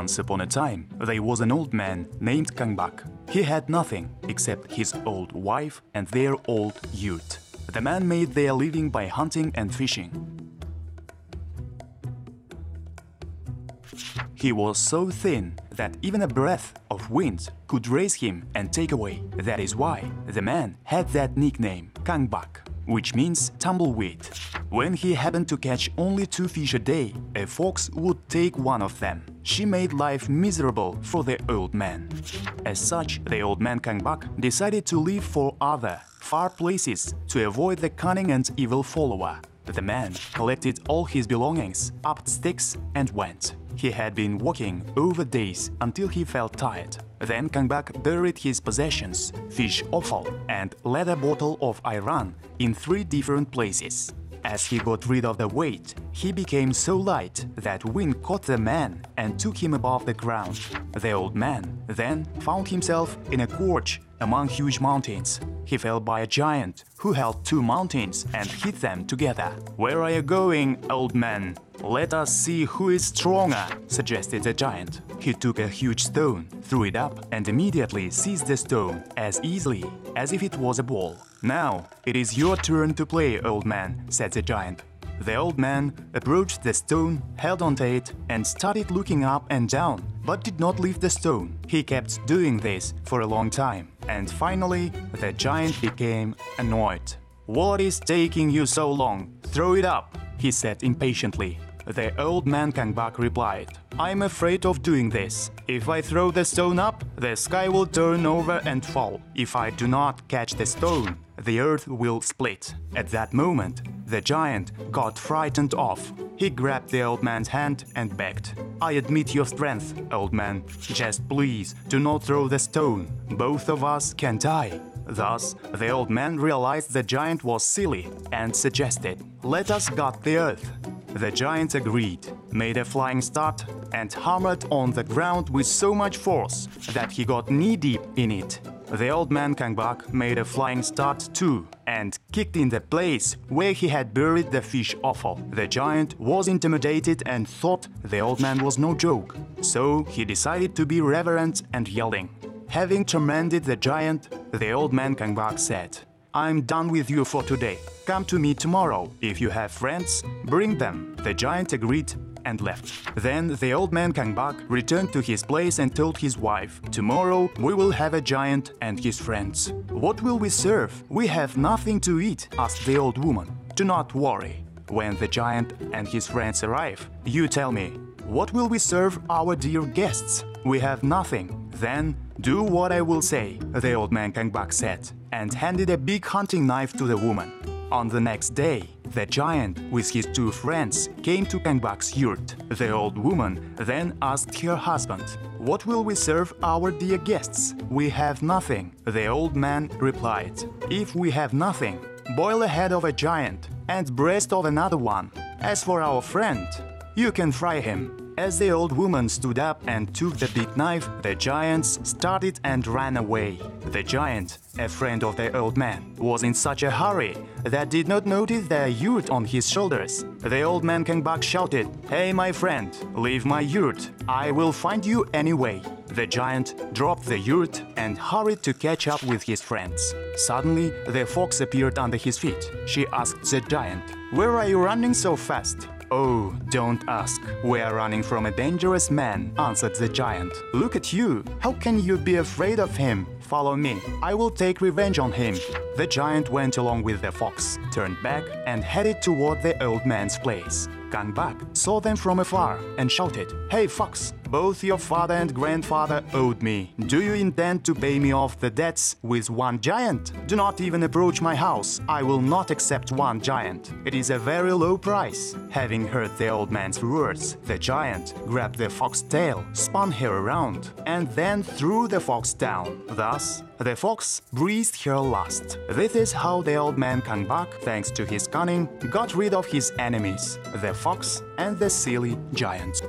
Once upon a time, there was an old man named Kanback. He had nothing except his old wife and their old yurt. The man made their living by hunting and fishing. He was so thin that even a breath of wind could raise him and take away. That is why the man had that nickname, Kanback, which means tumbleweed. When he happened to catch only 2 fish a day, a fox would take one of them. She made life miserable for the old man. As such, the old man Kanback decided to leave for other, far places to avoid the cunning and evil follower. The man collected all his belongings, upped sticks and went. He had been walking over days until he felt tired. Then Kanback buried his possessions, fish offal and leather bottle of Iran in 3 different places. As he got rid of the weight, he became so light that wind caught the man and took him above the ground. The old man then found himself in a gorge among huge mountains. He fell by a giant who held 2 mountains and hit them together. "Where are you going, old man? Let us see who is stronger," suggested the giant. He took a huge stone, threw it up, and immediately seized the stone as easily as if it was a ball. "Now it is your turn to play, old man," said the giant. The old man approached the stone, held onto it, and started looking up and down, but did not lift the stone. He kept doing this for a long time, and finally the giant became annoyed. "What is taking you so long? Throw it up," he said impatiently. The old man Kanback replied, "I'm afraid of doing this. If I throw the stone up, the sky will turn over and fall. If I do not catch the stone, the earth will split." At that moment, the giant got frightened off. He grabbed the old man's hand and begged, "I admit your strength, old man. Just please do not throw the stone. Both of us can die." Thus, the old man realized the giant was silly and suggested, "Let us gut the earth." The giant agreed, made a flying start, and hammered on the ground with so much force that he got knee-deep in it. The old man Kanback made a flying start too, and kicked in the place where he had buried the fish offal. The giant was intimidated and thought the old man was no joke, so he decided to be reverent and yelling. Having tormented the giant, the old man Kanback said, "I'm done with you for today. Come to me tomorrow. If you have friends, bring them." The giant agreed and left. Then the old man Kanback returned to his place and told his wife, "Tomorrow we will have a giant and his friends." "What will we serve? We have nothing to eat," asked the old woman. "Do not worry. When the giant and his friends arrive, you tell me, 'What will we serve our dear guests?' We have nothing. Then do what I will say," the old man Kanback said, and handed a big hunting knife to the woman. On the next day, the giant with his 2 friends came to Kanback's yurt. The old woman then asked her husband, "What will we serve our dear guests? We have nothing." The old man replied, "If we have nothing, boil a head of a giant and breast of another one. As for our friend, you can fry him." As the old woman stood up and took the big knife, the giants started and ran away. The giant, a friend of the old man, was in such a hurry that did not notice the yurt on his shoulders. The old man Kanback shouted, "Hey, my friend, leave my yurt. I will find you anyway." The giant dropped the yurt and hurried to catch up with his friends. Suddenly, the fox appeared under his feet. She asked the giant, "Where are you running so fast?" "Oh, don't ask. We are running from a dangerous man," answered the giant. "Look at you. How can you be afraid of him? Follow me. I will take revenge on him." The giant went along with the fox, turned back and headed toward the old man's place. Kanback saw them from afar and shouted, "Hey, fox! Both your father and grandfather owed me. Do you intend to pay me off the debts with 1 giant? Do not even approach my house. I will not accept 1 giant. It is a very low price." Having heard the old man's words, the giant grabbed the fox's tail, spun her around, and then threw the fox down. Thus, the fox breathed her last. This is how the old man Kanback, thanks to his cunning, got rid of his enemies, the fox and the silly giant.